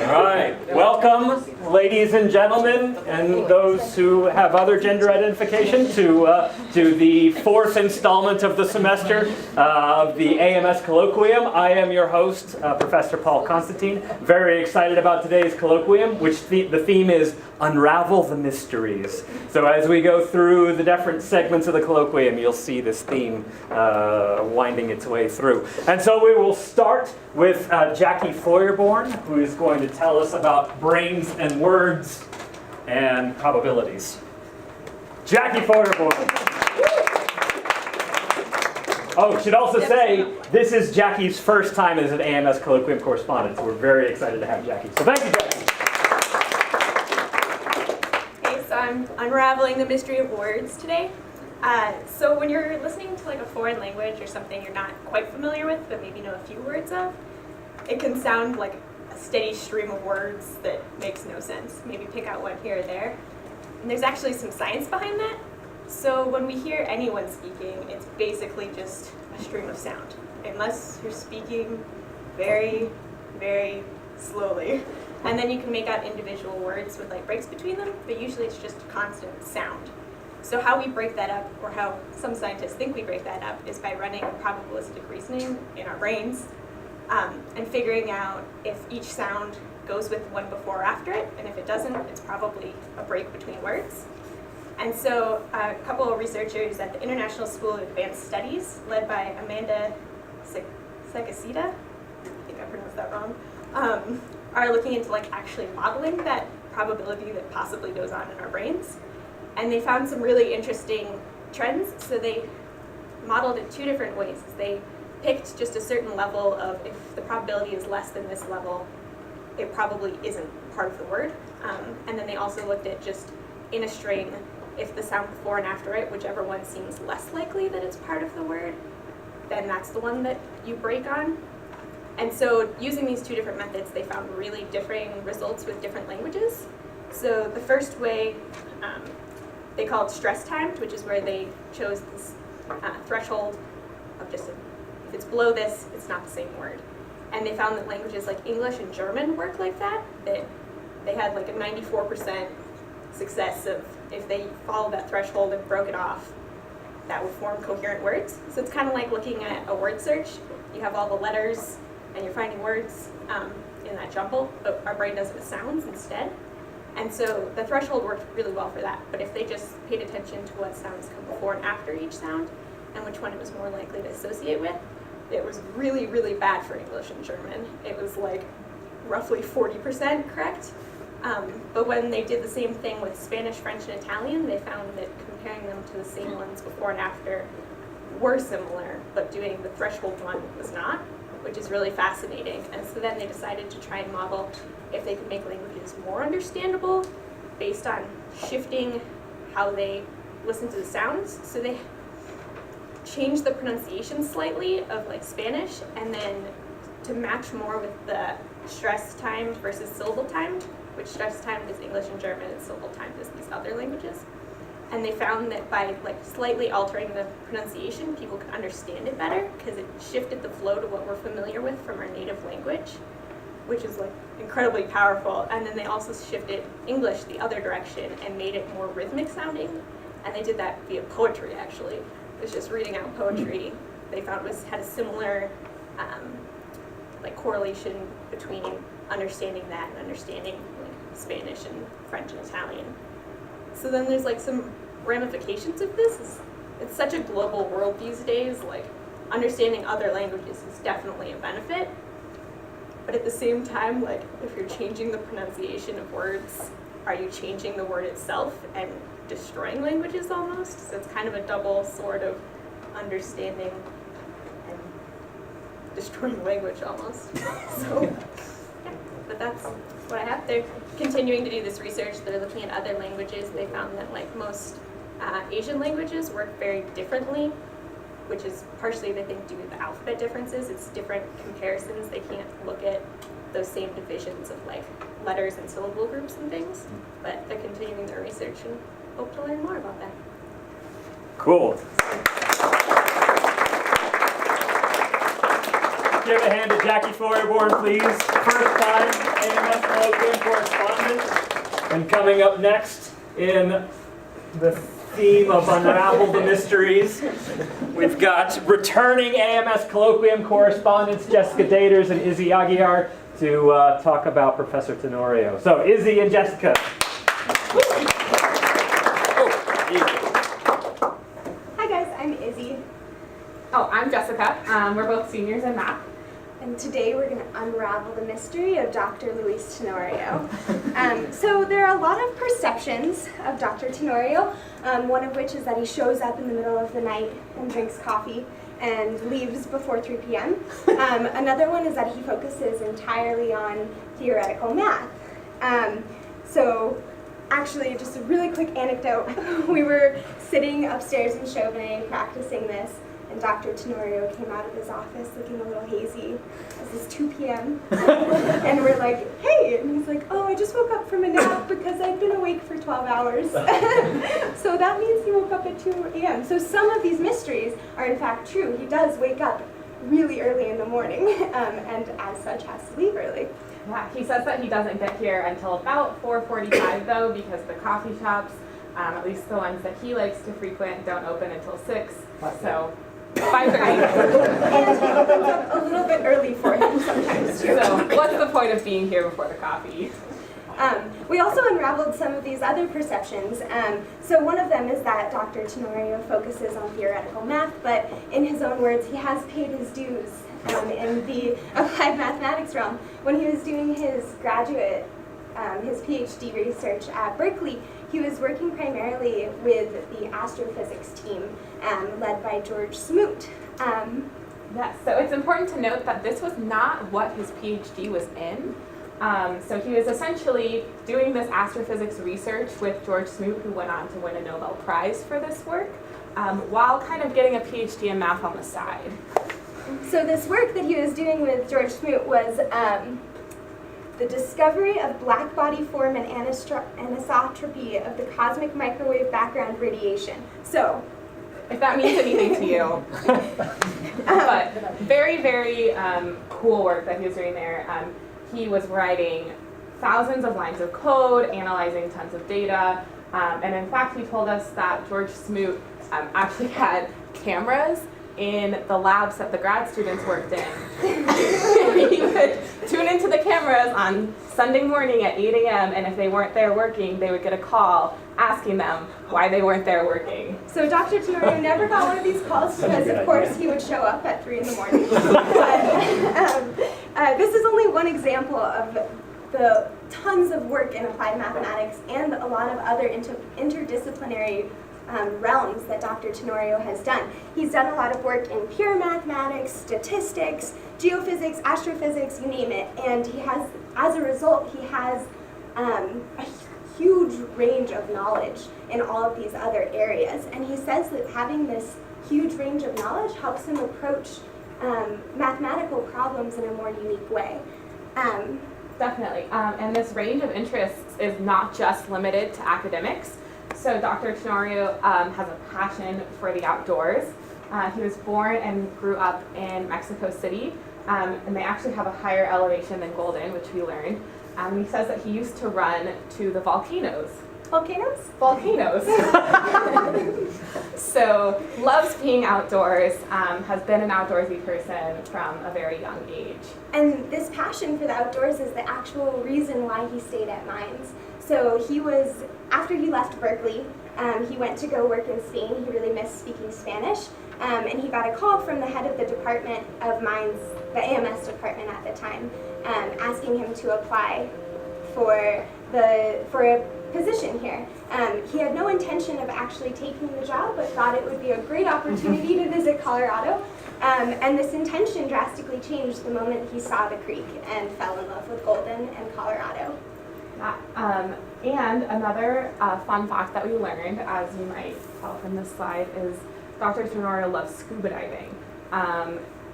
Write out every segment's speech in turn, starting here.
All right, welcome, ladies and gentlemen, and those who have other gender identification to the fourth installment of the semester of the AMS Colloquium. I am your host, Professor Paul Constantine. Very excited about today's colloquium, which the theme is Unravel the Mysteries. So as we go through the different segments of the colloquium, you'll see this theme winding its way through. And so we will start with Jackie Feuerborn, who is going to tell us about brains and words and probabilities. Jackie Feuerborn. Oh, should also say, this is Jackie's first time as an AMS Colloquium correspondent, so we're very excited to have Jackie. So thank you, Jackie. Okay, so I'm unraveling the mystery of words today. So when you're listening to like a foreign language or something you're not quite familiar with, but maybe know a few words of, it can sound like a steady stream of words that makes no sense. Maybe pick out one here or there. And there's actually some science behind that. So when we hear anyone speaking, it's basically just a stream of sound, unless you're speaking very, very slowly. And then you can make out individual words with like breaks between them, but usually it's just constant sound. So how we break that up, or how some scientists think we break that up, is by running probabilistic reasoning in our brains and figuring out if each sound goes with one before or after it, and if it doesn't, it's probably a break between words. And so a couple of researchers at the International School of Advanced Studies, led by Amanda Sekicita, I think I pronounced that wrong, are looking into like actually modeling that probability that possibly goes on in our brains. And they found some really interesting trends. So they modeled it two different ways. They picked just a certain level of, if the probability is less than this level, it probably isn't part of the word. And then they also looked at just in a string, if the sound before and after it, whichever one seems less likely that it's part of the word, then that's the one that you break on. And so using these two different methods, they found really differing results with different languages. So the first way, they call it stress timed, which is where they chose this threshold of just, if it's below this, it's not the same word. And they found that languages like English and German work like that they had like a 94% success of, if they followed that threshold and broke it off, that would form coherent words. So it's kind of like looking at a word search. You have all the letters and you're finding words in that jumble, but our brain does it with sounds instead. And so the threshold worked really well for that. But if they just paid attention to what sounds come before and after each sound, and which one it was more likely to associate with, it was really, really bad for English and German. It was like roughly 40% correct. But when they did the same thing with Spanish, French, and Italian, they found that comparing them to the same ones before and after were similar, but doing the threshold one was not, which is really fascinating. And so then they decided to try and model if they could make languages more understandable based on shifting how they listen to the sounds. So they changed the pronunciation slightly of like Spanish, and then to match more with the stress timed versus syllable timed, which stress timed is English and German, and syllable timed is these other languages. And they found that by like slightly altering the pronunciation, people could understand it better because it shifted the flow to what we're familiar with from our native language, which is like incredibly powerful. And then they also shifted English the other direction and made it more rhythmic sounding. And they did that via poetry, actually. It was just reading out poetry. They found had a similar like correlation between understanding that and understanding like Spanish and French and Italian. So then there's like some ramifications of this. It's such a global world these days, like understanding other languages is definitely a benefit. But at the same time, like if you're changing the pronunciation of words, are you changing the word itself and destroying languages almost? So it's kind of a double sword of understanding and destroying language almost. So, yeah, but that's what I have. They're continuing to do this research. They're looking at other languages. They found that like most Asian languages work very differently, which is partially, they think, due to the alphabet differences. It's different comparisons. They can't look at those same divisions of like letters and syllable groups and things, but they're continuing their research and hope to learn more about that. Cool. Let's give a hand to Jackie Feuerborn, please. First time AMS Colloquium correspondent. And coming up next in the theme of Unravel the Mysteries, we've got returning AMS Colloquium correspondents Jessica Daters and Izzy Aguiar to talk about Professor Tenorio. So Izzy and Jessica. Hi guys, I'm Izzy. Oh, I'm Jessica. We're both seniors in math. And today we're going to unravel the mystery of Dr. Luis Tenorio. So there are a lot of perceptions of Dr. Tenorio, one of which is that he shows up in the middle of the night and drinks coffee and leaves before 3 p.m. Another one is that he focuses entirely on theoretical math. So actually, just a really quick anecdote. We were sitting upstairs in Chauvenet practicing this, and Dr. Tenorio came out of his office looking a little hazy. It was 2 p.m. And we're like, hey! And he's like, oh, I just woke up from a nap because I've been awake for 12 hours. So that means he woke up at 2 a.m. So some of these mysteries are in fact true. He does wake up really early in the morning, and as such has to leave early. Yeah, he says that he doesn't get here until about 4:45 though, because the coffee shops, at least the ones that he likes to frequent, don't open until 6. So 5:30. And he opens up a little bit early for him sometimes too. So what's the point of being here before the coffee? We also unraveled some of these other perceptions. So one of them is that Dr. Tenorio focuses on theoretical math, but in his own words, he has paid his dues in the applied mathematics realm. When he was doing his graduate, his PhD research at Berkeley, he was working primarily with the astrophysics team led by George Smoot. Yes, so it's important to note that this was not what his PhD was in. So he was essentially doing this astrophysics research with George Smoot, who went on to win a Nobel Prize for this work, while kind of getting a PhD in math on the side. So this work that he was doing with George Smoot was the discovery of black body form and anisotropy of the cosmic microwave background radiation. So, if that means anything to you. But very, very cool work that he was doing there. He was writing thousands of lines of code, analyzing tons of data, and in fact he told us that George Smoot actually had cameras in the labs that the grad students worked in. He would tune into the cameras on Sunday morning at 8 a.m. and if they weren't there working, they would get a call asking them why they weren't there working. So Dr. Tenorio never got one of these calls because, of course, he would show up at 3 in the morning. But this is only one example of the tons of work in applied mathematics and a lot of other interdisciplinary realms that Dr. Tenorio has done. He's done a lot of work in pure mathematics, statistics, geophysics, astrophysics, you name it, and he has, as a result, he has a huge range of knowledge in all of these other areas. And he says that having this huge range of knowledge helps him approach mathematical problems in a more unique way. Definitely, and this range of interests is not just limited to academics. So Dr. Tenorio has a passion for the outdoors. He was born and grew up in Mexico City, and they actually have a higher elevation than Golden, which we learned. He says that he used to run to the volcanoes. Volcanoes? Volcanoes. So loves being outdoors, has been an outdoorsy person from a very young age. And this passion for the outdoors is the actual reason why he stayed at Mines. So he was, after he left Berkeley, he went to go work in Spain. He really missed speaking Spanish. And he got a call from the head of the Department of Mines, the AMS department at the time, asking him to apply for a position here. He had no intention of actually taking the job, but thought it would be a great opportunity to visit Colorado. And this intention drastically changed the moment he saw the creek and fell in love with Golden and Colorado. And another fun fact that we learned, as you might tell from this slide, is Dr. Tenorio loves scuba diving.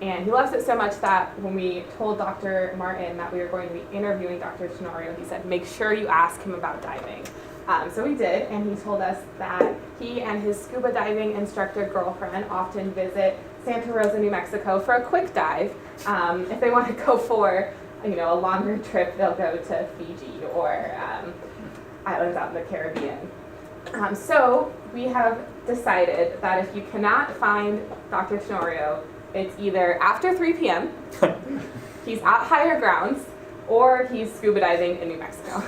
And he loves it so much that when we told Dr. Martin that we were going to be interviewing Dr. Tenorio, he said, make sure you ask him about diving. So we did, and he told us that he and his scuba diving instructor girlfriend often visit Santa Rosa, New Mexico for a quick dive. If they want to go for a longer trip, they'll go to Fiji or islands out in the Caribbean. So we have decided that if you cannot find Dr. Tenorio, it's either after 3 p.m., he's at higher grounds, or he's scuba diving in New Mexico.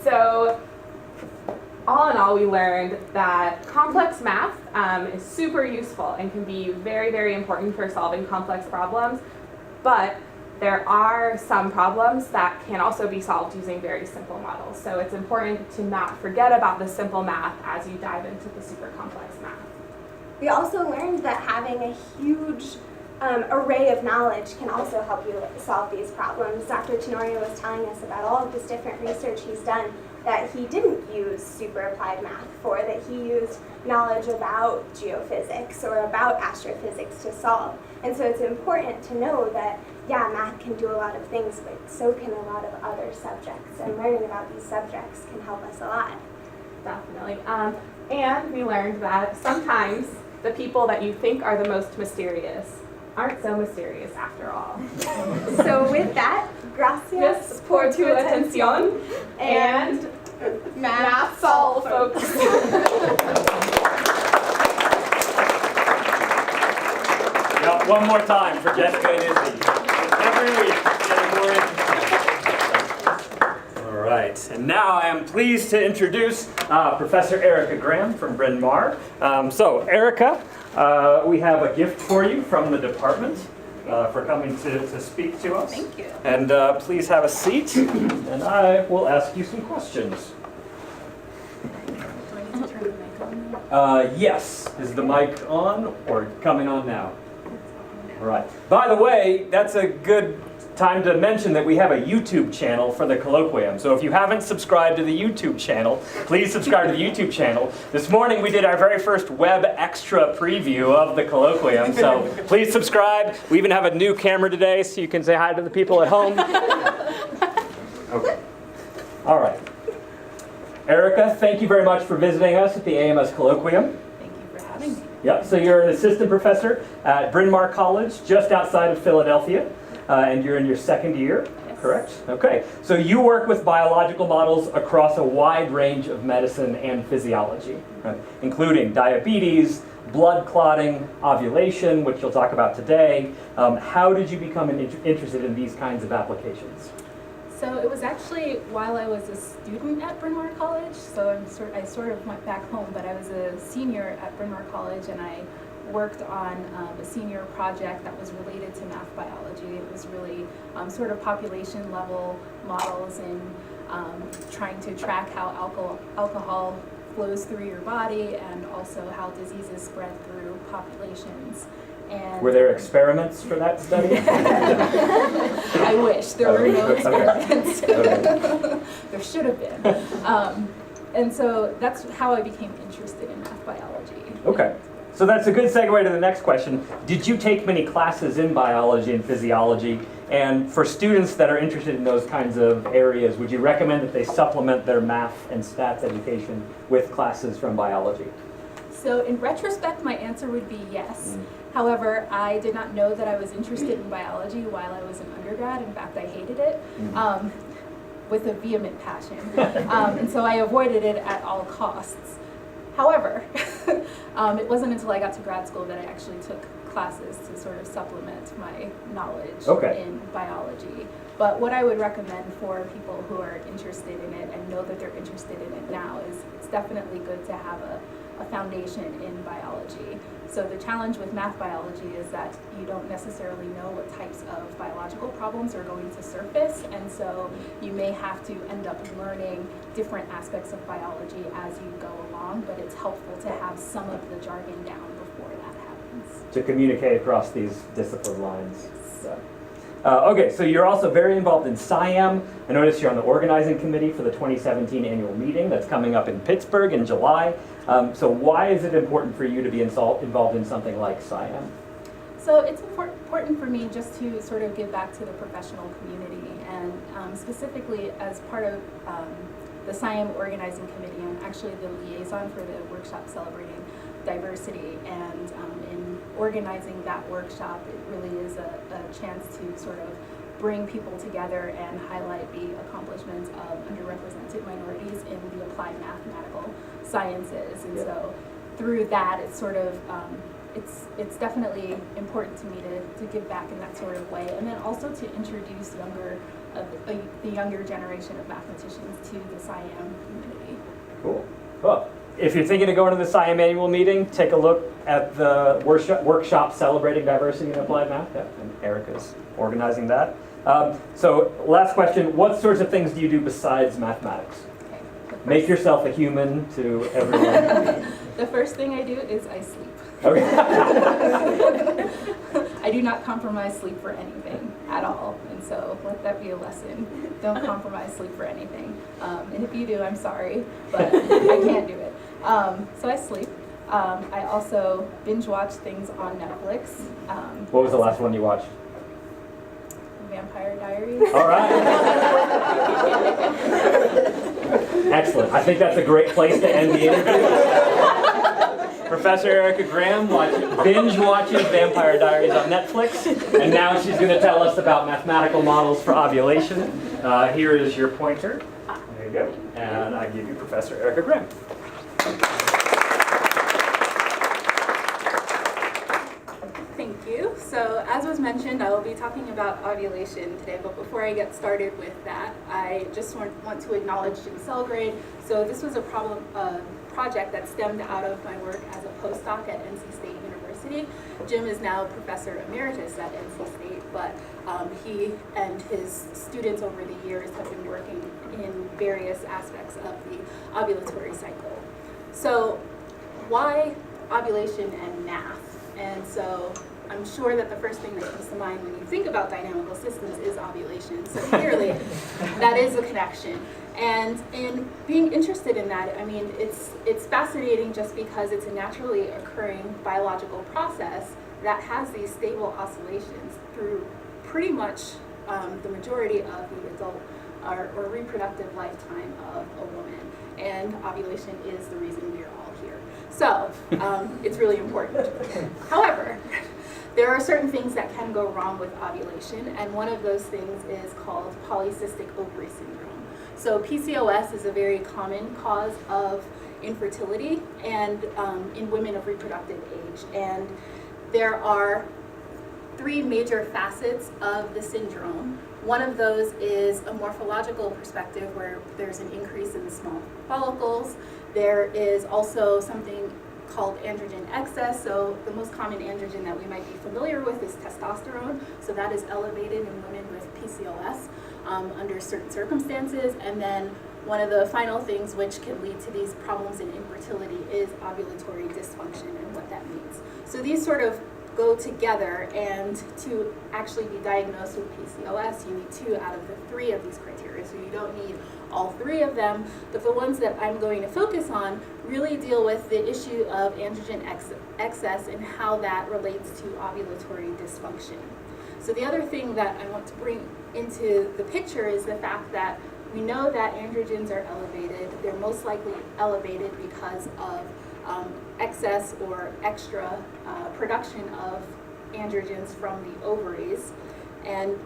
So all in all, we learned that complex math is super useful and can be very, very important for solving complex problems, but there are some problems that can also be solved using very simple models. So it's important to not forget about the simple math as you dive into the super complex math. We also learned that having a huge array of knowledge can also help you solve these problems. Dr. Tenorio was telling us about all of this different research he's done that he didn't use super applied math for, that he used knowledge about geophysics or about astrophysics to solve. And so it's important to know that, yeah, math can do a lot of things, but so can a lot of other subjects. And learning about these subjects can help us a lot. Definitely. And we learned that sometimes the people that you think are the most mysterious aren't so mysterious after all. So with that, gracias Yes, por tu atención, and math's all, folks. Yeah, one more time for Jessica and Izzy. Every week, getting more interesting. All right, and now I am pleased to introduce Professor Erica Graham from Bryn Mawr. So, Erica, we have a gift for you from the department for coming to speak to us. Thank you. And please have a seat, and I will ask you some questions. Do I need to turn the mic on? Yes. Is the mic on or coming on now? All right. By the way, that's a good time to mention that we have a YouTube channel for the Colloquium. So if you haven't subscribed to the YouTube channel, please subscribe to the YouTube channel. This morning we did our very first web extra preview of the Colloquium, so please subscribe. We even have a new camera today so you can say hi to the people at home. Okay. All right. Erica, thank you very much for visiting us at the AMS Colloquium. Thank you for having me. Yep, so you're an assistant professor at Bryn Mawr College, just outside of Philadelphia. And you're in your second year, Yes. correct? Okay, so you work with biological models across a wide range of medicine and physiology, right? Including diabetes, blood clotting, ovulation, which you'll talk about today. How did you become interested in these kinds of applications? So it was actually while I was a student at Bryn Mawr College. So I sort of went back home, but I was a senior at Bryn Mawr College, and I worked on a senior project that was related to math biology. It was really sort of population level models and trying to track how alcohol flows through your body and also how diseases spread through populations. And Were there experiments for that study? I wish there were no experiments. Okay. There should have been. And so that's how I became interested in math biology. Okay. So that's a good segue to the next question. Did you take many classes in biology and physiology? And for students that are interested in those kinds of areas, would you recommend that they supplement their math and stats education with classes from biology? So in retrospect, my answer would be yes. However, I did not know that I was interested in biology while I was an undergrad. In fact, I hated it with a vehement passion. And so I avoided it at all costs. However, it wasn't until I got to grad school that I actually took classes to sort of supplement my knowledge in biology. But what I would recommend for people who are interested in it and know that they're interested in it now is it's definitely good to have a foundation in biology. So the challenge with math biology is that you don't necessarily know what types of biological problems are going to surface, and so you may have to end up learning different aspects of biology as you go along, but it's helpful to have some of the jargon down before that happens. To communicate across these discipline lines. So. Okay, so you're also very involved in SciAm. I notice you're on the organizing committee for the 2017 annual meeting that's coming up in Pittsburgh in July. So why is it important for you to be involved in something like SciAm? So it's important important for me just to sort of give back to the professional community, and specifically as part of the SIAM organizing committee. I'm actually the liaison for the workshop celebrating diversity, and in organizing that workshop, it really is a chance to sort of bring people together and highlight the accomplishments of underrepresented minorities in the applied mathematical sciences. And so through that, it's sort of, it's definitely important to me to give back in that sort of way, and then also to introduce the younger generation of mathematicians to the SIAM community. Cool. Well, if you're thinking of going to the SIAM annual meeting, take a look at the workshop celebrating diversity in applied math. Yeah, and Erica's organizing that. So last question, what sorts of things do you do besides mathematics? Okay. Make yourself a human to everyone. The first thing I do is I sleep. Okay. I do not compromise sleep for anything at all, and so let that be a lesson. Don't compromise sleep for anything. And if you do, I'm sorry, but I can't do it. So I sleep. I also binge watch things on Netflix. What was the last one you watched? Vampire Diaries. All right. Excellent. I think that's a great place to end the interview. Professor Erica Graham binge watches Vampire Diaries on Netflix, and now she's going to tell us about mathematical models for ovulation. Here is your pointer. There you go. And I give you Professor Erica Graham. Thank you. So as was mentioned, I will be talking about ovulation today, but before I get started with that, I just want to acknowledge Jim Selgrade. So this was a project that stemmed out of my work as a postdoc at NC State University. Jim is now Professor Emeritus at NC State, but he and his students over the years have been working in various aspects of the ovulatory cycle. So why ovulation and math? And so I'm sure that the first thing that comes to mind when you think about dynamical systems is ovulation. So clearly, that is a connection. And in being interested in that, I mean, it's fascinating just because it's a naturally occurring biological process that has these stable oscillations through pretty much the majority of the adult or reproductive lifetime of a woman. And ovulation is the reason we are all here. So it's really important. However, there are certain things that can go wrong with ovulation, and one of those things is called polycystic ovary syndrome. So PCOS is a very common cause of infertility and in women of reproductive age. And there are three major facets of the syndrome. One of those is a morphological perspective where there's an increase in the small follicles. There is also something called androgen excess. So the most common androgen that we might be familiar with is testosterone. So that is elevated in women with PCOS under certain circumstances. And then one of the final things which can lead to these problems in infertility is ovulatory dysfunction and what that means. So these sort of go together, and to actually be diagnosed with PCOS, you need 2 out of the 3 of these criteria. So you don't need all 3 of them, but the ones that I'm going to focus on really deal with the issue of androgen excess and how that relates to ovulatory dysfunction. So the other thing that I want to bring into the picture is the fact that we know that androgens are elevated. They're most likely elevated because of excess or extra production of androgens from the ovaries, and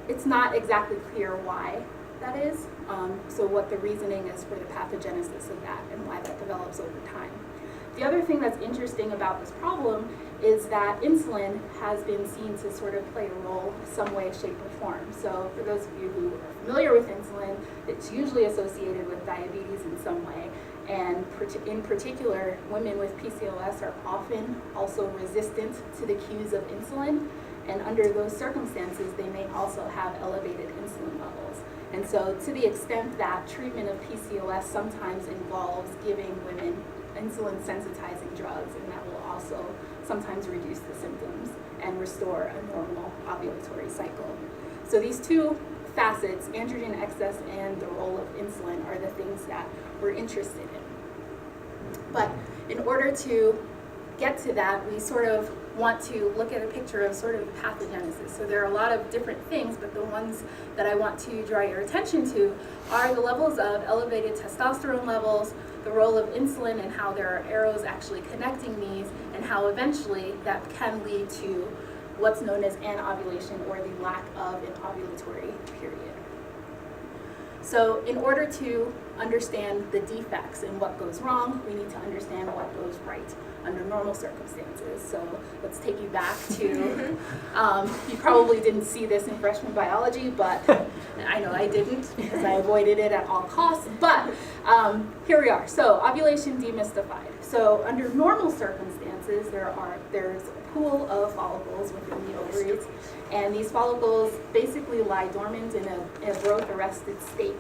it's not exactly clear why that is, so what the reasoning is for the pathogenesis of that and why that develops over time. The other thing that's interesting about this problem is that insulin has been seen to sort of play a role in some way, shape, or form. So for those of you who are familiar with insulin, it's usually associated with diabetes in some way. And in particular, women with PCOS are often also resistant to the cues of insulin. And under those circumstances, they may also have elevated insulin levels. And so to the extent that treatment of PCOS sometimes involves giving women insulin sensitizing drugs, and that will also sometimes reduce the symptoms and restore a normal ovulatory cycle. So these 2 facets, androgen excess and the role of insulin, are the things that we're interested in. But in order to get to that, we sort of want to look at a picture of sort of the pathogenesis. So there are a lot of different things, but the ones that I want to draw your attention to are the levels of elevated testosterone levels, the role of insulin and how there are arrows actually connecting these, and how eventually that can lead to what's known as anovulation, or the lack of an ovulatory period. So in order to understand the defects and what goes wrong, we need to understand what goes right under normal circumstances. So let's take you back to, you probably didn't see this in freshman biology, but I know I didn't because I avoided it at all costs, but here we are. So ovulation demystified. So under normal circumstances, there's a pool of follicles within the ovaries, and these follicles basically lie dormant in a growth arrested state.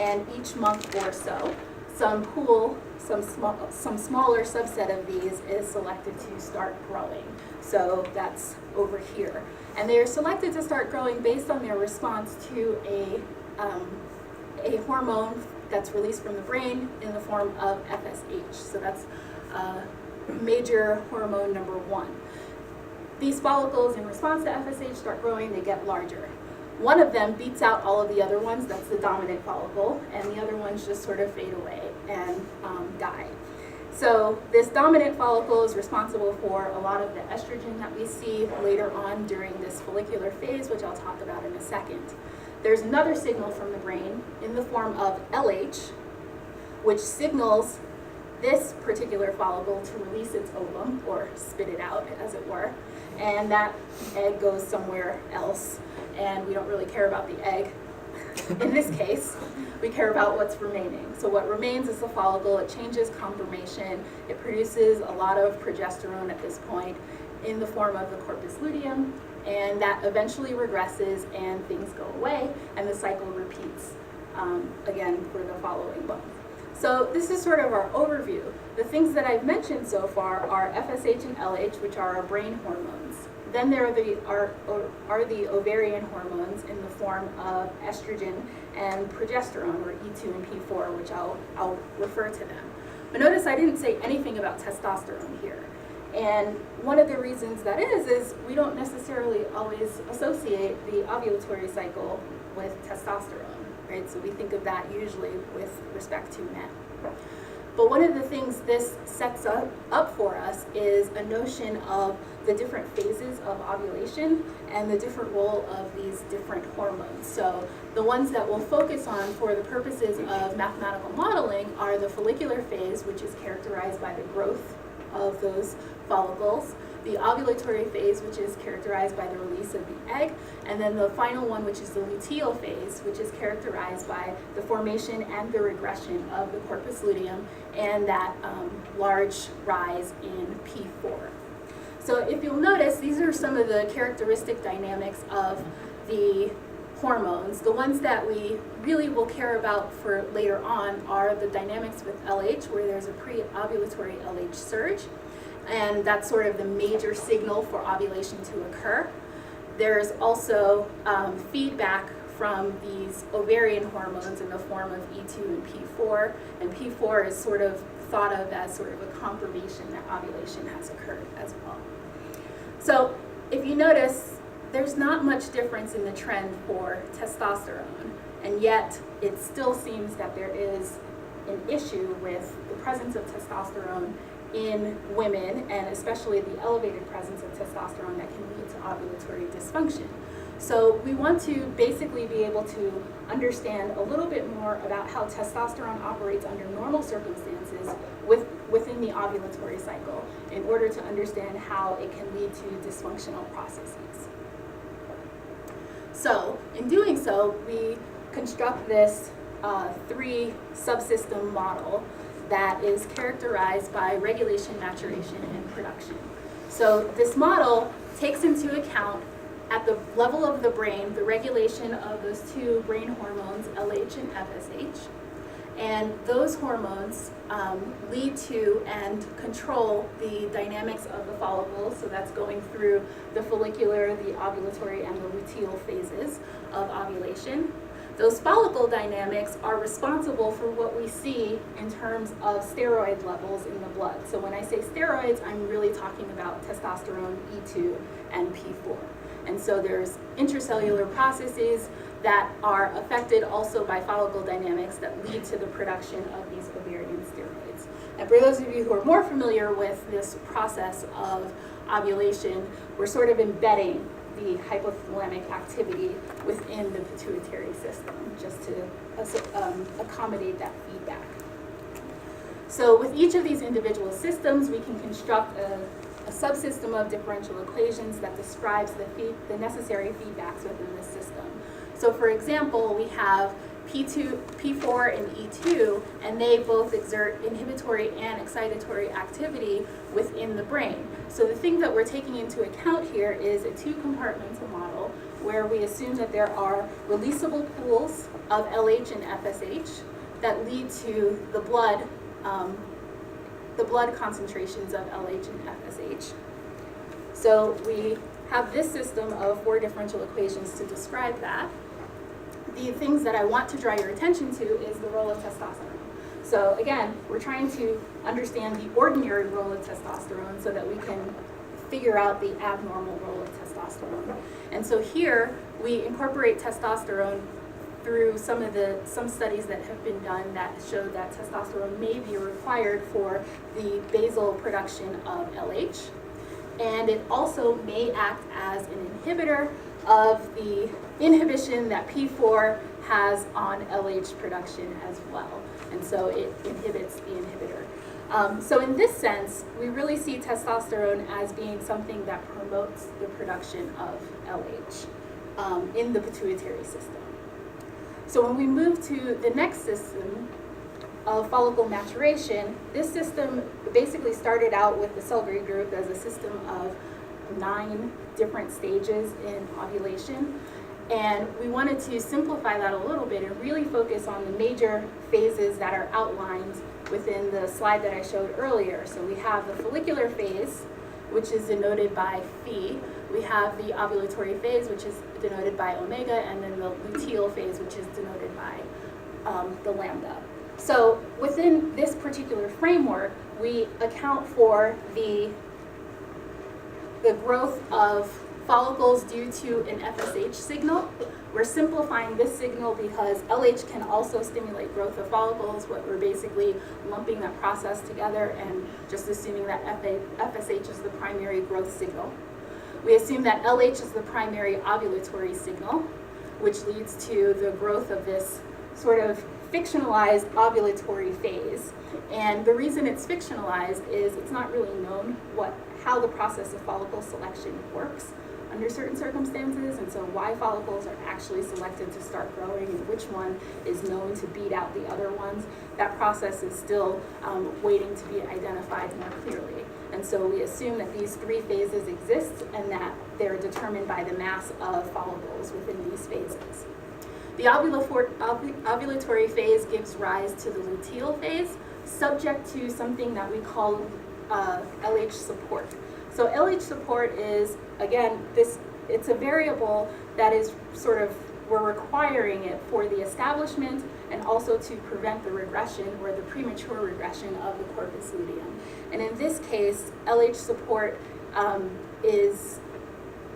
And each month or so, some smaller subset of these is selected to start growing. So that's over here. And they are selected to start growing based on their response to a hormone that's released from the brain in the form of FSH. So that's major hormone number 1. These follicles, in response to FSH, start growing, they get larger. One of them beats out all of the other ones, that's the dominant follicle, and the other ones just sort of fade away and die. So this dominant follicle is responsible for a lot of the estrogen that we see later on during this follicular phase, which I'll talk about in a second. There's another signal from the brain in the form of LH, which signals this particular follicle to release its ovum, or spit it out, as it were, and that egg goes somewhere else, and we don't really care about the egg. In this case, we care about what's remaining. So what remains is the follicle. It changes conformation. It produces a lot of progesterone at this point in the form of the corpus luteum, and that eventually regresses and things go away, and the cycle repeats again for the following month. So this is sort of our overview. The things that I've mentioned so far are FSH and LH, which are our brain hormones. Then there are the ovarian hormones in the form of estrogen and progesterone, or E2 and P4, which I'll refer to them. But notice I didn't say anything about testosterone here. And one of the reasons that is we don't necessarily always associate the ovulatory cycle with testosterone, right? So we think of that usually with respect to men. But one of the things this sets up for us is a notion of the different phases of ovulation and the different role of these different hormones. So the ones that we'll focus on for the purposes of mathematical modeling are the follicular phase, which is characterized by the growth of those follicles, the ovulatory phase, which is characterized by the release of the egg, and then the final one, which is the luteal phase, which is characterized by the formation and the regression of the corpus luteum and that large rise in P4. So if you'll notice, these are some of the characteristic dynamics of the hormones. The ones that we really will care about for later on are the dynamics with LH, where there's a pre-ovulatory LH surge, and that's sort of the major signal for ovulation to occur. There's also feedback from these ovarian hormones in the form of E2 and P4, and P4 is sort of thought of as sort of a confirmation that ovulation has occurred as well. So if you notice, there's not much difference in the trend for testosterone, and yet it still seems that there is an issue with the presence of testosterone in women, and especially the elevated presence of testosterone that can lead to ovulatory dysfunction. So we want to basically be able to understand a little bit more about how testosterone operates under normal circumstances within the ovulatory cycle in order to understand how it can lead to dysfunctional processes. So in doing so, we construct this 3 subsystem model that is characterized by regulation, maturation, and production. So this model takes into account at the level of the brain, the regulation of those 2 brain hormones, LH and FSH. And those hormones lead to and control the dynamics of the follicles. So that's going through the follicular, the ovulatory, and the luteal phases of ovulation. Those follicle dynamics are responsible for what we see in terms of steroid levels in the blood. So when I say steroids, I'm really talking about testosterone, E2, and P4. And so there's intracellular processes that are affected also by follicle dynamics that lead to the production of these ovarian steroids. And for those of you who are more familiar with this process of ovulation, we're sort of embedding the hypothalamic activity within the pituitary system, just to accommodate that feedback. So with each of these individual systems, we can construct a subsystem of differential equations that describes the necessary feedbacks within the system. So for example, we have P2, P4, and E2, and they both exert inhibitory and excitatory activity within the brain. So the thing that we're taking into account here is a two-compartmental model where we assume that there are releasable pools of LH and FSH that lead to the blood concentrations of LH and FSH. So we have this system of 4 differential equations to describe that. The things that I want to draw your attention to is the role of testosterone. So again, we're trying to understand the ordinary role of testosterone so that we can figure out the abnormal role of testosterone. And so here, we incorporate testosterone through some studies that have been done that show that testosterone may be required for the basal production of LH. And it also may act as an inhibitor of the inhibition that P4 has on LH production as well. And so it inhibits the inhibitor. So in this sense, we really see testosterone as being something that promotes the production of LH in the pituitary system. So when we move to the next system of follicle maturation, this system basically started out with the Selgary group as a system of 9 different stages in ovulation. And we wanted to simplify that a little bit and really focus on the major phases that are outlined within the slide that I showed earlier. So we have the follicular phase, which is denoted by phi. We have the ovulatory phase, which is denoted by omega, and then the luteal phase, which is denoted by the lambda. So within this particular framework, we account for the growth of follicles due to an FSH signal. We're simplifying this signal because LH can also stimulate growth of follicles, but we're basically lumping that process together and just assuming that FSH is the primary growth signal. We assume that LH is the primary ovulatory signal, which leads to the growth of this sort of fictionalized ovulatory phase. And the reason it's fictionalized is it's not really known how the process of follicle selection works under certain circumstances, and so why follicles are actually selected to start growing and which one is known to beat out the other ones. That process is still waiting to be identified more clearly. And so we assume that these 3 phases exist and that they're determined by the mass of follicles within these phases. The ovulatory phase gives rise to the luteal phase, subject to something that we call LH support. So LH support is, again, it's a variable that is we're requiring it for the establishment and also to prevent the regression or the premature regression of the corpus luteum. And in this case, LH support is,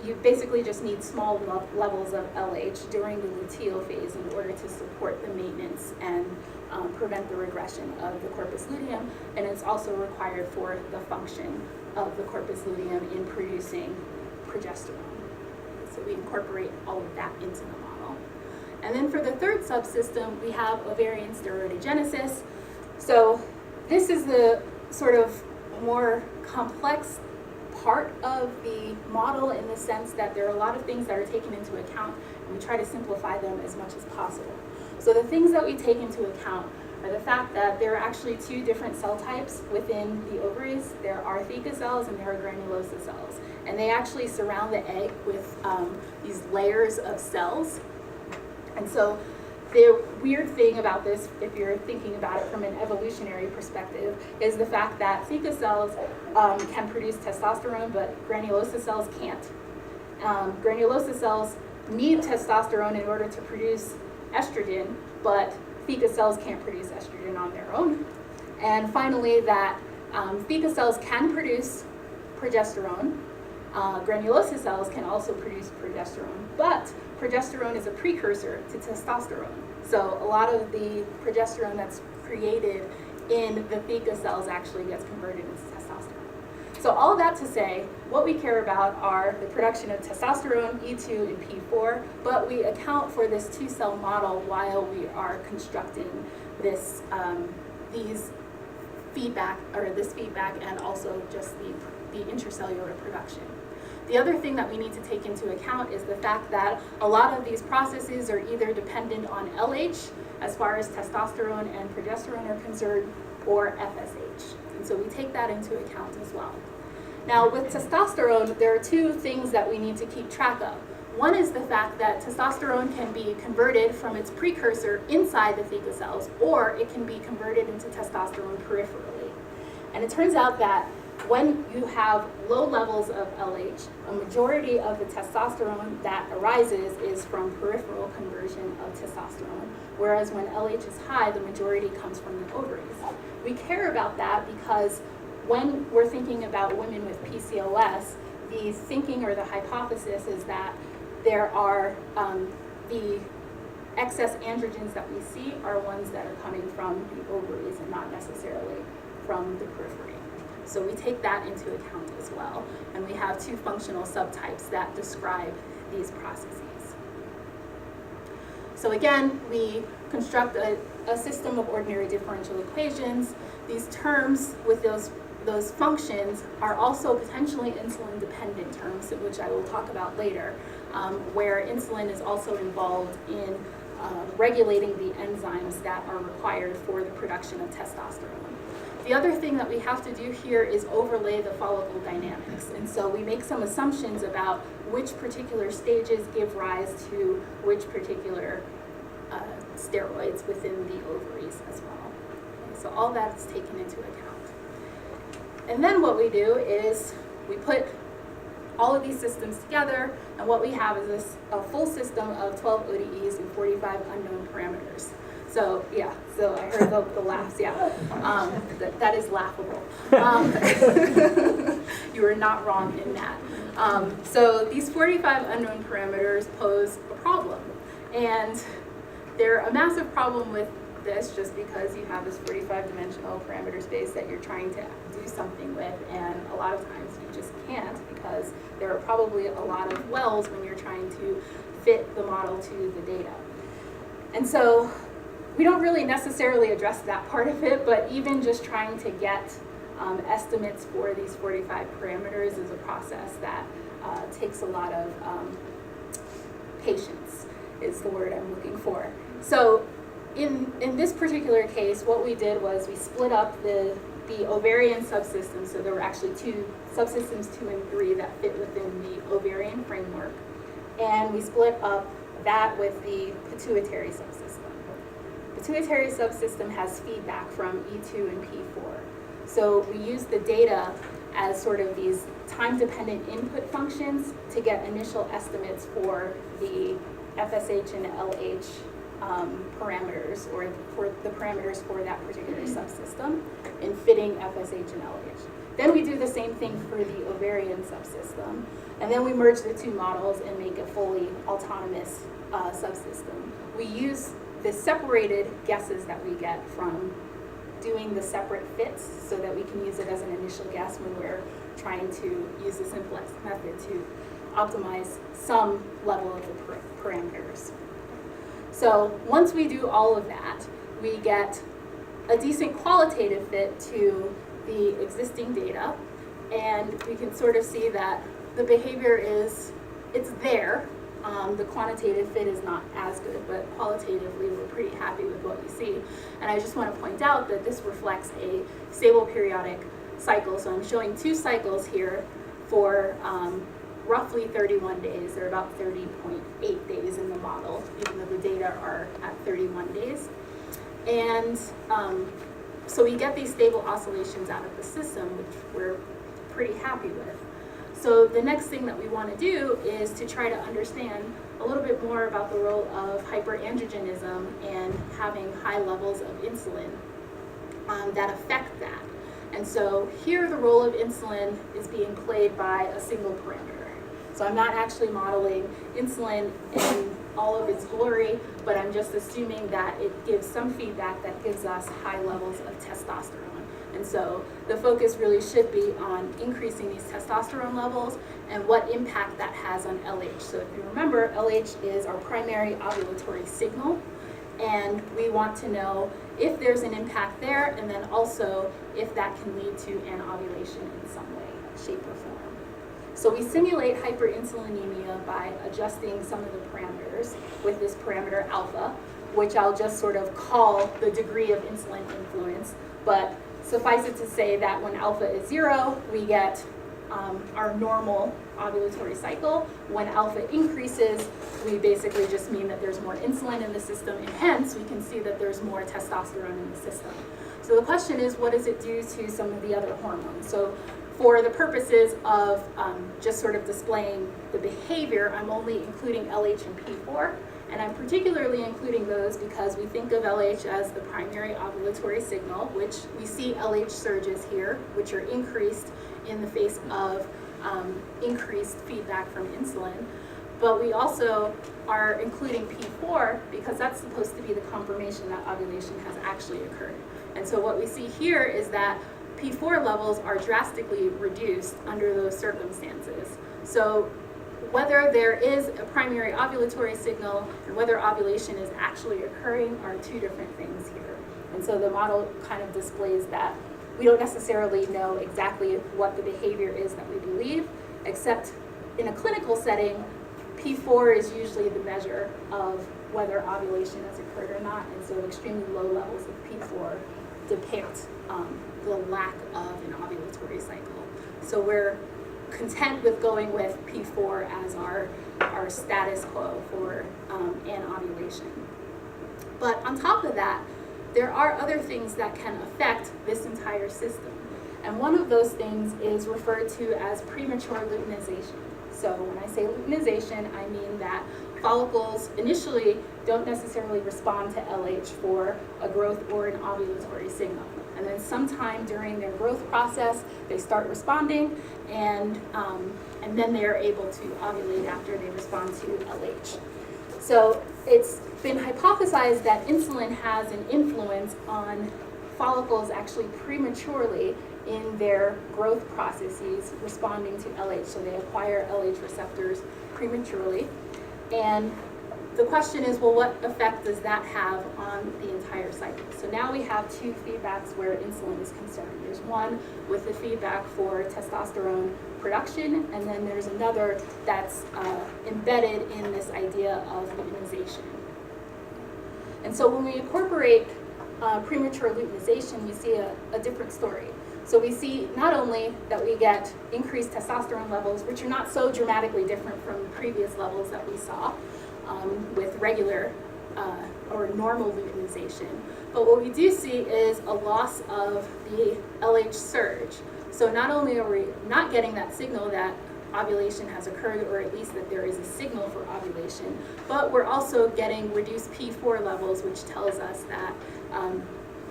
you basically just need small levels of LH during the luteal phase in order to support the maintenance and prevent the regression of the corpus luteum, and it's also required for the function of the corpus luteum in producing progesterone. So we incorporate all of that into the model. And then for the third subsystem, we have ovarian steroidogenesis. So this is the sort of more complex part of the model in the sense that there are a lot of things that are taken into account, and we try to simplify them as much as possible. So the things that we take into account are the fact that there are actually 2 different cell types within the ovaries. There are theca cells and there are granulosa cells. And they actually surround the egg with these layers of cells. And so the weird thing about this, if you're thinking about it from an evolutionary perspective, is the fact that theca cells can produce testosterone, but granulosa cells can't. Granulosa cells need testosterone in order to produce estrogen, but fecal cells can't produce estrogen on their own. And finally, that fecal cells can produce progesterone. Granulosa cells can also produce progesterone, but progesterone is a precursor to testosterone. So a lot of the progesterone that's created in the fecal cells actually gets converted into testosterone. So all that to say, what we care about are the production of testosterone, E2 and P4, but we account for this two-cell model while we are constructing this this feedback and also just the intracellular production. The other thing that we need to take into account is the fact that a lot of these processes are either dependent on LH, as far as testosterone and progesterone are concerned, or FSH. And so we take that into account as well. Now with testosterone, there are two things that we need to keep track of. One is the fact that testosterone can be converted from its precursor inside the fecal cells, or it can be converted into testosterone peripherally. And it turns out that when you have low levels of LH, a majority of the testosterone that arises is from peripheral conversion of testosterone, whereas when LH is high, the majority comes from the ovaries. We care about that because when we're thinking about women with PCOS, the thinking or the hypothesis is that there are the excess androgens that we see are ones that are coming from the ovaries and not necessarily from the periphery. So we take that into account as well. And we have two functional subtypes that describe these processes. So again, we construct a system of ordinary differential equations. These terms with those functions are also potentially insulin-dependent terms, which I will talk about later, where insulin is also involved in regulating the enzymes that are required for the production of testosterone. The other thing that we have to do here is overlay the follicle dynamics. And so we make some assumptions about which particular stages give rise to which particular steroids within the ovaries as well. Okay, so all that is taken into account. And then what we do is we put all of these systems together, and what we have is a full system of 12 ODEs and 45 unknown parameters. So yeah, so I heard the laughs, yeah. That is laughable. You are not wrong in that. So these 45 unknown parameters pose a problem. And they're a massive problem with this just because you have this 45-dimensional parameter space that you're trying to do something with, and a lot of times you just can't because there are probably a lot of wells when you're trying to fit the model to the data. And so we don't really necessarily address that part of it, but even just trying to get estimates for these 45 parameters is a process that takes a lot of patience, is the word I'm looking for. So in this particular case, what we did was we split up the ovarian subsystems. So there were actually two subsystems, 2 and 3, that fit within the ovarian framework. And we split up that with the pituitary subsystem. Pituitary subsystem has feedback from E2 and P4. So we use the data as sort of these time-dependent input functions to get initial estimates for the FSH and LH parameters, or for the parameters for that particular subsystem in fitting FSH and LH. Then we do the same thing for the ovarian subsystem, and then we merge the two models and make a fully autonomous subsystem. We use the separated guesses that we get from doing the separate fits so that we can use it as an initial guess when we're trying to use the simplest method to optimize some level of the parameters. So once we do all of that, we get a decent qualitative fit to the existing data, and we can sort of see that the behavior it's there. The quantitative fit is not as good, but qualitatively we're pretty happy with what we see. And I just want to point out that this reflects a stable periodic cycle. So I'm showing two cycles here for roughly 31 days. They're about 30.8 days in the model, even though the data are at 31 days. And so we get these stable oscillations out of the system, which we're pretty happy with. So the next thing that we want to do is to try to understand a little bit more about the role of hyperandrogenism and having high levels of insulin that affect that. And so here the role of insulin is being played by a single parameter. So I'm not actually modeling insulin in all of its glory, but I'm just assuming that it gives some feedback that gives us high levels of testosterone. And so the focus really should be on increasing these testosterone levels and what impact that has on LH. So if you remember, LH is our primary ovulatory signal, and we want to know if there's an impact there, and then also if that can lead to an ovulation in some way, shape, or form. So we simulate hyperinsulinemia by adjusting some of the parameters with this parameter alpha, which I'll just sort of call the degree of insulin influence, but suffice it to say that when alpha is 0, we get our normal ovulatory cycle. When alpha increases, we basically just mean that there's more insulin in the system, and hence we can see that there's more testosterone in the system. So the question is, what does it do to some of the other hormones? So for the purposes of just sort of displaying the behavior, I'm only including LH and P4, and I'm particularly including those because we think of LH as the primary ovulatory signal, which we see LH surges here, which are increased in the face of increased feedback from insulin. But we also are including P4 because that's supposed to be the confirmation that ovulation has actually occurred. And so what we see here is that P4 levels are drastically reduced under those circumstances. So whether there is a primary ovulatory signal and whether ovulation is actually occurring are two different things here. And so the model kind of displays that we don't necessarily know exactly what the behavior is that we believe, except in a clinical setting, P4 is usually the measure of whether ovulation has occurred or not, and so extremely low levels of P4 depict the lack of an ovulatory cycle. So we're content with going with P4 as our status quo for an ovulation. But on top of that, there are other things that can affect this entire system. And one of those things is referred to as premature luteinization. So when I say luteinization, I mean that follicles initially don't necessarily respond to LH for a growth or an ovulatory signal. And then sometime during their growth process, they start responding, and then they are able to ovulate after they respond to LH. So it's been hypothesized that insulin has an influence on follicles actually prematurely in their growth processes responding to LH. So they acquire LH receptors prematurely. And the question is, well, what effect does that have on the entire cycle? So now we have two feedbacks where insulin is concerned. There's one with the feedback for testosterone production, and then there's another that's embedded in this idea of luteinization. And so when we incorporate premature luteinization, we see a different story. So we see not only that we get increased testosterone levels, which are not so dramatically different from previous levels that we saw with regular or normal luteinization, but what we do see is a loss of the LH surge. So not only are we not getting that signal that ovulation has occurred, or at least that there is a signal for ovulation, but we're also getting reduced P4 levels, which tells us that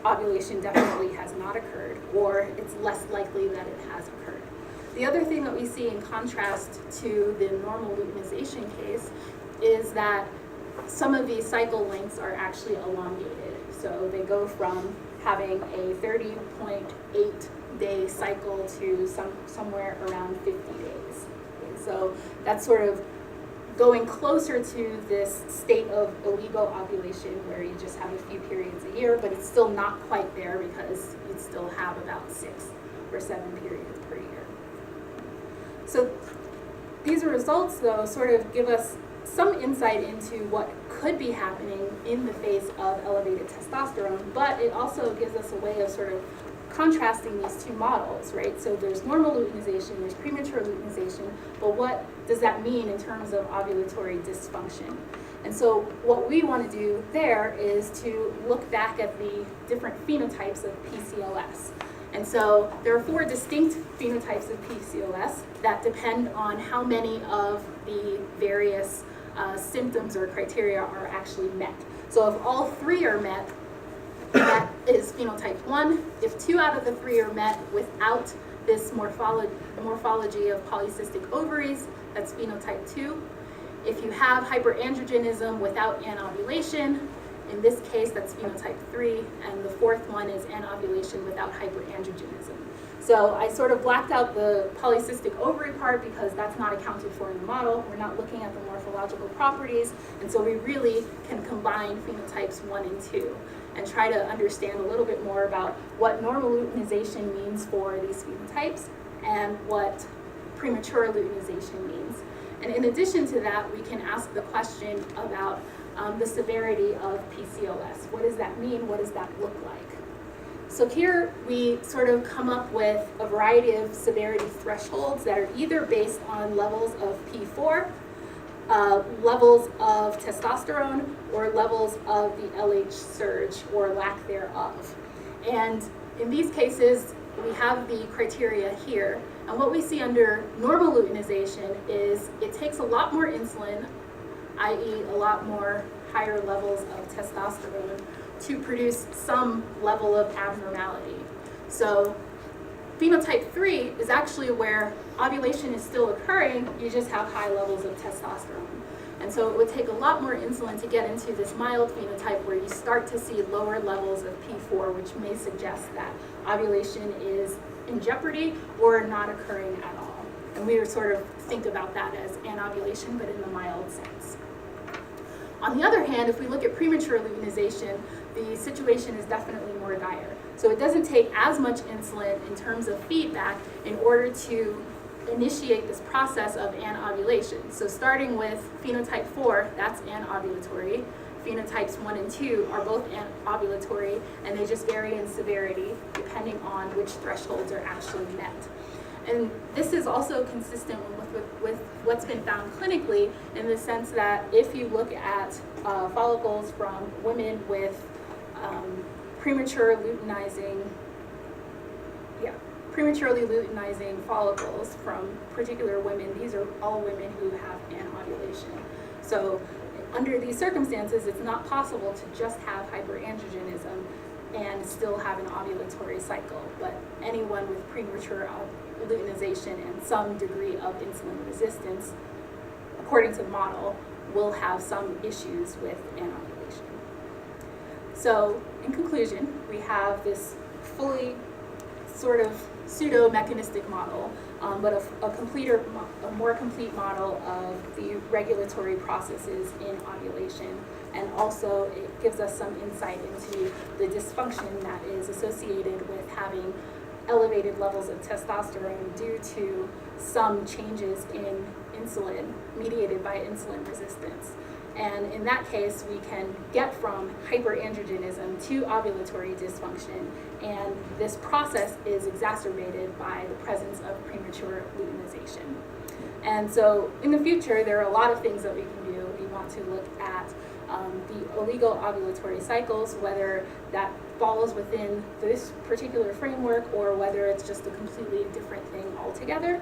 ovulation definitely has not occurred, or it's less likely that it has occurred. The other thing that we see in contrast to the normal luteinization case is that some of these cycle lengths are actually elongated. So they go from having a 30.8 day cycle to somewhere around 50 days. And so that's sort of going closer to this state of illegal ovulation where you just have a few periods a year, but it's still not quite there because you'd still have about 6 or 7 periods per year. So these results, though, sort of give us some insight into what could be happening in the face of elevated testosterone, but it also gives us a way of sort of contrasting these two models, right? So there's normal luteinization, there's premature luteinization, but what does that mean in terms of ovulatory dysfunction? And so what we want to do there is to look back at the different phenotypes of PCOS. And so there are 4 distinct phenotypes of PCOS that depend on how many of the various symptoms or criteria are actually met. So if all three are met, that is phenotype 1. If 2 out of the 3 are met without this morphology of polycystic ovaries, that's phenotype 2. If you have hyperandrogenism without anovulation, in this case that's phenotype 3, and the fourth one is anovulation without hyperandrogenism. So I sort of blacked out the polycystic ovary part because that's not accounted for in the model. We're not looking at the morphological properties, and so we really can combine phenotypes 1 and 2 and try to understand a little bit more about what normal luteinization means for these phenotypes and what premature luteinization means. And in addition to that, we can ask the question about the severity of PCOS. What does that mean? What does that look like? So here we sort of come up with a variety of severity thresholds that are either based on levels of P4, levels of testosterone, or levels of the LH surge or lack thereof. And in these cases, we have the criteria here. And what we see under normal luteinization is it takes a lot more insulin, i.e. a lot more higher levels of testosterone, to produce some level of abnormality. So phenotype 3 is actually where ovulation is still occurring, you just have high levels of testosterone. And so it would take a lot more insulin to get into this mild phenotype where you start to see lower levels of P4, which may suggest that ovulation is in jeopardy or not occurring at all. And we would sort of think about that as anovulation, but in the mild sense. On the other hand, if we look at premature luteinization, the situation is definitely more dire. So it doesn't take as much insulin in terms of feedback in order to initiate this process of anovulation. So starting with phenotype 4, that's anovulatory. Phenotypes 1 and 2 are both anovulatory, and they just vary in severity depending on which thresholds are actually met. And this is also consistent with what's been found clinically in the sense that if you look at follicles from women with prematurely luteinizing follicles from particular women, these are all women who have anovulation. So under these circumstances, it's not possible to just have hyperandrogenism and still have an ovulatory cycle, but anyone with premature luteinization and some degree of insulin resistance, according to the model, will have some issues with anovulation. So in conclusion, we have this fully sort of pseudo-mechanistic model, but a more complete model of the regulatory processes in ovulation. And also it gives us some insight into the dysfunction that is associated with having elevated levels of testosterone due to some changes in insulin mediated by insulin resistance. And in that case, we can get from hyperandrogenism to ovulatory dysfunction, and this process is exacerbated by the presence of premature luteinization. And so in the future, there are a lot of things that we can do. We want to look at the illegal ovulatory cycles, whether that falls within this particular framework or whether it's just a completely different thing altogether.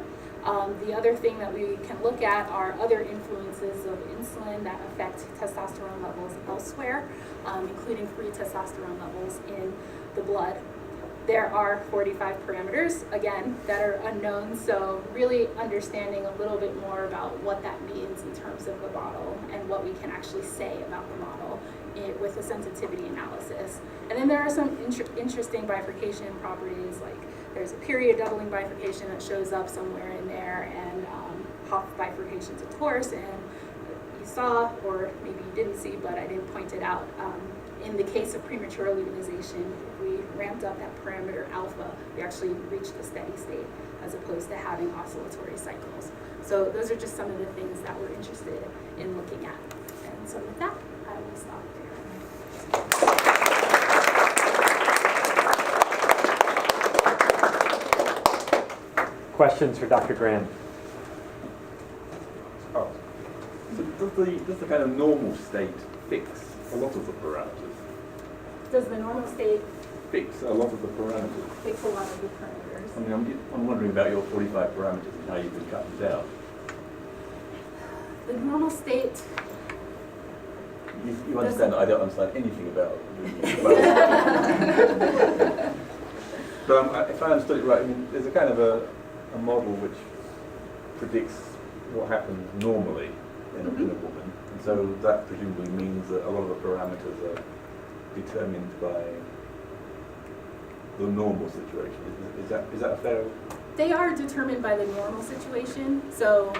The other thing that we can look at are other influences of insulin that affect testosterone levels elsewhere, including free testosterone levels in the blood. There are 45 parameters, again, that are unknown, so really understanding a little bit more about what that means in terms of the model and what we can actually say about the model with a sensitivity analysis. And then there are some interesting bifurcation properties, like there's a period doubling bifurcation that shows up somewhere in there, and Hoff bifurcation to torus, and you saw, or maybe you didn't see, but I didn't point it out, in the case of premature luteinization, if we ramped up that parameter alpha, we actually reached a steady state as opposed to having oscillatory cycles. So those are just some of the things that we're interested in looking at. And so with that, I will stop there. Questions for Dr. Graham? Oh. So does the kind of normal state fix a lot of the parameters? Does the normal state Fix a lot of the parameters? fix a lot of the parameters? I mean, I'm wondering about your 45 parameters and how you can cut them down. The normal state, You understand that I don't understand anything about but if I understood it right, I mean, there's a kind of a model which predicts what happens normally in a woman, and so that presumably means that a lot of the parameters are determined by the normal situation. Is that a fair? they are determined by the normal situation. So,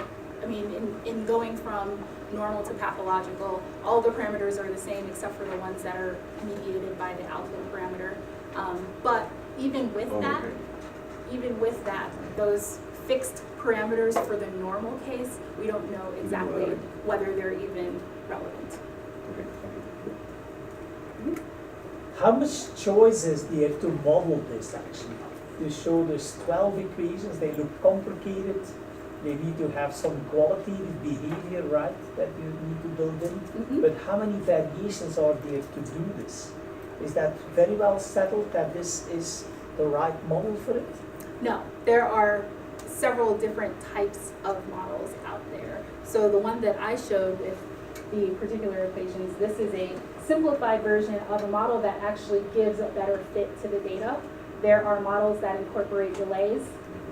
I mean, in going from normal to pathological, all the parameters are the same except for the ones that are mediated by the alpha parameter. But even with that, those fixed parameters for the normal case, we don't know exactly whether they're even relevant. Okay, thank you. How much choices do you have to model this actually? You show there's 12 equations, they look complicated. They need to have some qualitative behavior, right, that you need to build in. But how many variations are there to do this? Is that very well settled that this is the right model for it? No, there are several different types of models out there. So the one that I showed with the particular equations, this is a simplified version of a model that actually gives a better fit to the data. There are models that incorporate delays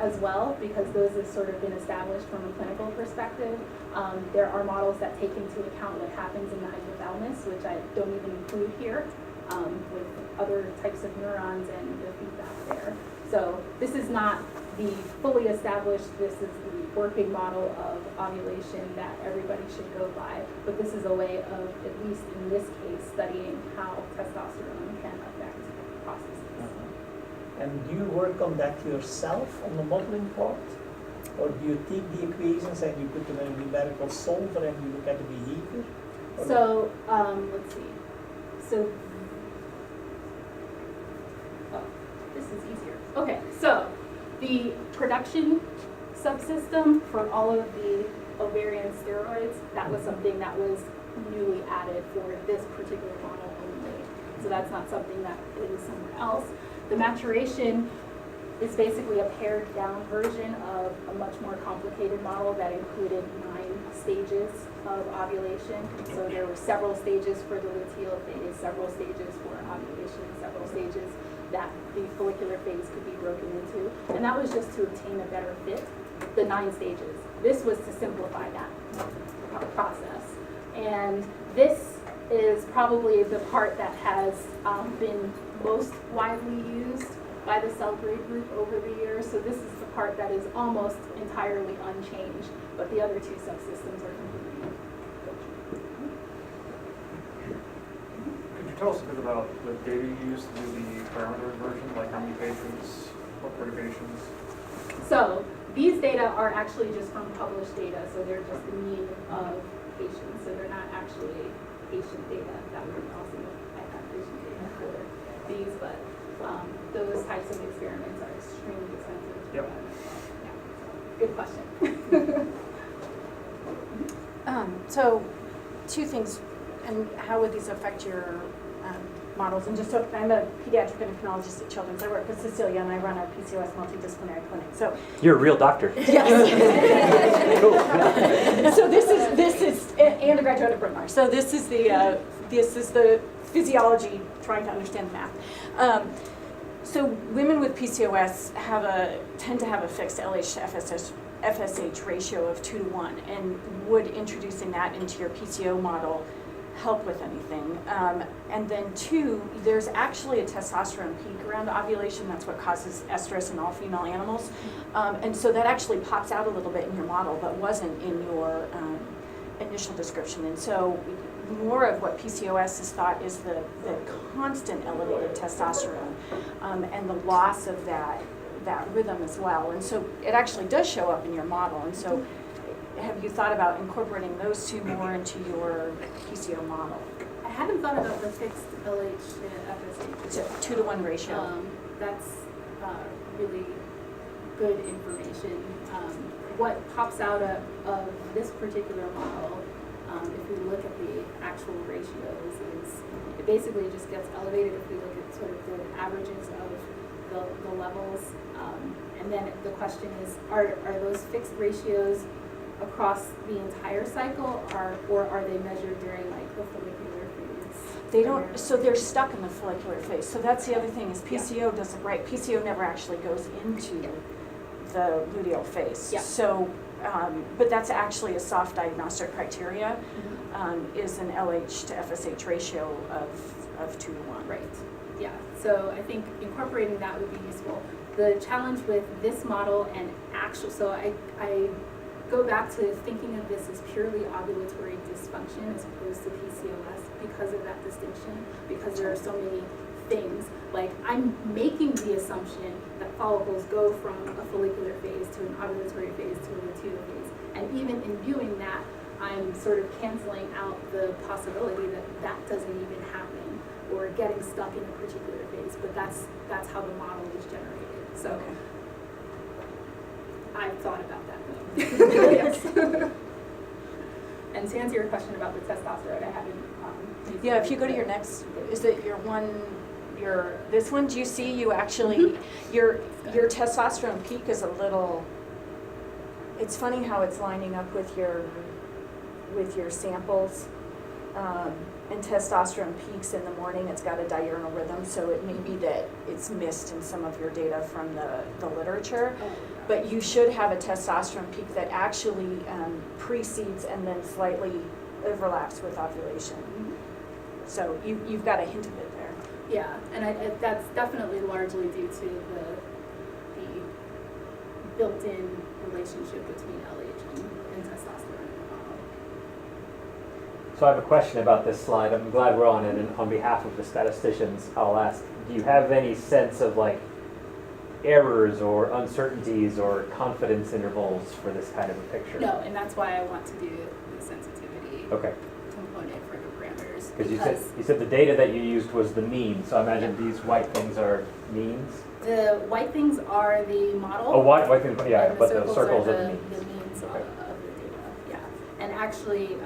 as well, because those have sort of been established from a clinical perspective. There are models that take into account what happens in the hypothalamus, which I don't even include here, with other types of neurons and the feedback there. So this is not the fully established, this is the working model of ovulation that everybody should go by, but this is a way of, at least in this case, studying how testosterone can affect processes. And do you work on that yourself, on the modeling part? Or do you take the equations and you put them in a numerical solver and you look at the behavior? So, let's see. So, this is easier. Okay, so the production subsystem for all of the ovarian steroids, that was something that was newly added for this particular model only. So that's not something that is somewhere else. The maturation is basically a pared down version of a much more complicated model that included 9 stages of ovulation. So there were several stages for the luteal phase, several stages for ovulation, several stages that the follicular phase could be broken into. And that was just to obtain a better fit, the 9 stages. This was to simplify that process. And this is probably the part that has been most widely used by the cell grade group over the years. So this is the part that is almost entirely unchanged, but the other 2 subsystems are completely Could you tell us a bit about the data you used to do the parameter inversion, like how many patients, what perturbations? So these data are actually just from published data, so they're just the mean of patients, so they're not actually patient data. That would be awesome if I had patient data for these, but those types of experiments are extremely expensive. Yep. Yeah. Good question. So 2 things, and how would these affect your models? And just so, I'm a pediatric endocrinologist at Children's. I work with Cecilia and I run our PCOS multidisciplinary clinic. So You're a real doctor. yes. So this is and a graduate of Bryn Mawr. So this is the physiology, trying to understand the math. So women with PCOS tend to have a fixed LH to FSH ratio of 2 to 1, and would introducing that into your PCO model help with anything? And then 2, there's actually a testosterone peak around ovulation. That's what causes estrus in all female animals. And so that actually pops out a little bit in your model, but wasn't in your initial description. And so more of what PCOS is thought is the constant elevated testosterone and the loss of that rhythm as well. And so it actually does show up in your model. And so have you thought about incorporating those 2 more into your PCO model? I haven't thought about the fixed LH to FSH. It's a 2 to 1 ratio. That's really good information. What pops out of this particular model, if we look at the actual ratios, is it basically just gets elevated if we look at sort of the averages of the levels. And then the question is, are those fixed ratios across the entire cycle, or are they measured during like the follicular phase? They don't, so they're stuck in the follicular phase. So that's the other thing is PCO doesn't, right, PCO never actually goes into the luteal phase. Yeah. So, but that's actually a soft diagnostic criteria, is an LH to FSH ratio of 2 to 1. Right, yeah, so I think incorporating that would be useful. The challenge with this model and actual, so I go back to thinking of this as purely ovulatory dysfunction as opposed to PCOS because of that distinction, because there are so many things. Like, I'm making the assumption that follicles go from a follicular phase to an ovulatory phase to a luteal phase. And even in doing that, I'm sort of canceling out the possibility that that doesn't even happen or getting stuck in a particular phase. But that's how the model is generated. So I've thought about that though. Yes. And to answer your question about the testosterone, I haven't. Yeah, if you go to your next, is it this one? Do you see you actually, your testosterone peak is a little, it's funny how it's lining up with your samples. And testosterone peaks in the morning, it's got a diurnal rhythm, so it may be that it's missed in some of your data from the literature. But you should have a testosterone peak that actually precedes and then slightly overlaps with ovulation. So you've got a hint of it there. Yeah, and that's definitely largely due to the built-in relationship between LH and testosterone. So I have a question about this slide. I'm glad we're on it, and on behalf of the statisticians, I'll ask, do you have any sense of like errors or uncertainties or confidence intervals for this kind of a picture? No, and that's why I want to do the sensitivity component for the parameters. Because you said the data that you used was the mean, so I imagine these white things are means? The white things are the model. Oh, white things, yeah, and but the circles are the the means. means of the data, yeah. And actually,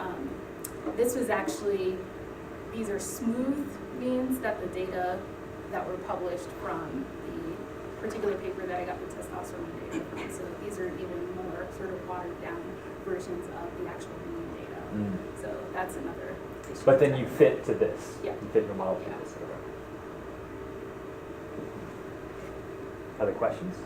these are smooth means that the data that were published from the particular paper that I got the testosterone data from. So these are even more sort of watered down versions of the actual mean data. So that's another issue. But then you fit to this. Yeah. You fit your model to this. Other questions?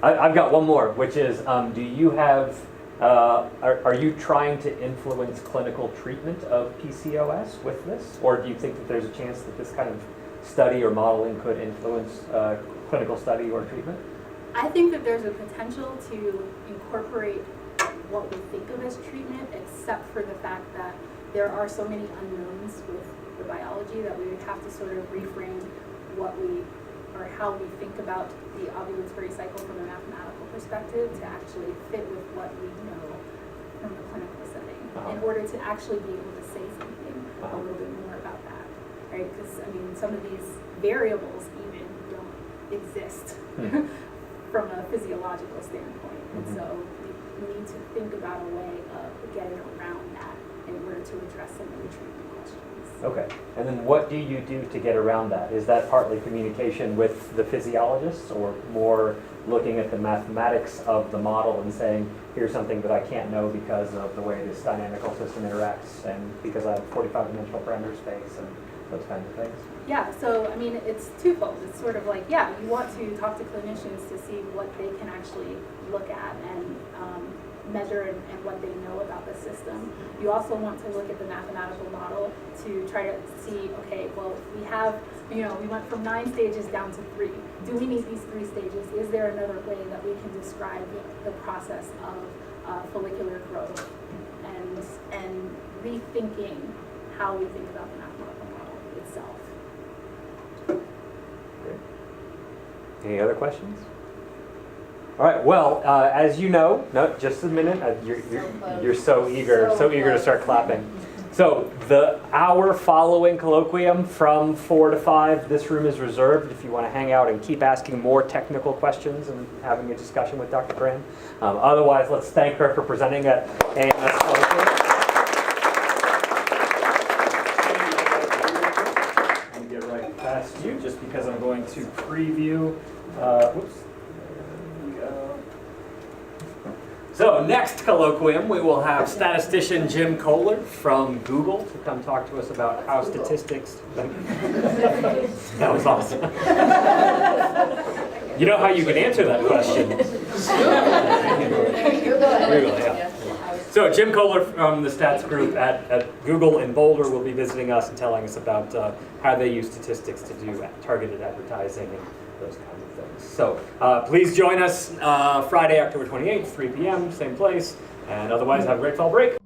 I've got one more, which is, do you have, are you trying to influence clinical treatment of PCOS with this? Or do you think that there's a chance that this kind of study or modeling could influence clinical study or treatment? I think that there's a potential to incorporate what we think of as treatment, except for the fact that there are so many unknowns with the biology that we would have to sort of reframe what we, or how we think about the ovulatory cycle from a mathematical perspective to actually fit with what we know from the clinical setting in order to actually be able to say something a little bit more about that, right? Because, I mean, some of these variables even don't exist from a physiological standpoint. And so we need to think about a way of getting around that in order to address some of the treatment questions. Okay, and then what do you do to get around that? Is that partly communication with the physiologists, or more looking at the mathematics of the model and saying, here's something that I can't know because of the way this dynamical system interacts and because I have 45-dimensional parameter space and those kinds of things? Yeah, so I mean, it's twofold. It's sort of like, yeah, you want to talk to clinicians to see what they can actually look at and measure and what they know about the system. You also want to look at the mathematical model to try to see, okay, well, we have, we went from 9 stages down to 3. Do we need these 3 stages? Is there another way that we can describe the process of follicular growth and rethinking how we think about the mathematical model itself? Great. Any other questions? All right. Well, as you know, no, just a minute. You're so eager, so eager to start clapping. So the hour following colloquium from 4 to 5, this room is reserved if you want to hang out and keep asking more technical questions and having a discussion with Dr. Bryn. Otherwise, let's thank her for presenting at AMS Colloquium. Let me get right past you, just because I'm going to preview. Whoops. So next colloquium, we will have statistician Jim Kohler from Google to come talk to us about how statistics. That was awesome. You know how you can answer that question? Google, yeah. So Jim Kohler from the stats group at Google in Boulder will be visiting us and telling us about how they use statistics to do targeted advertising and those kinds of things. So please join us Friday, October 28th, 3 p.m., same place, and otherwise have a great fall break.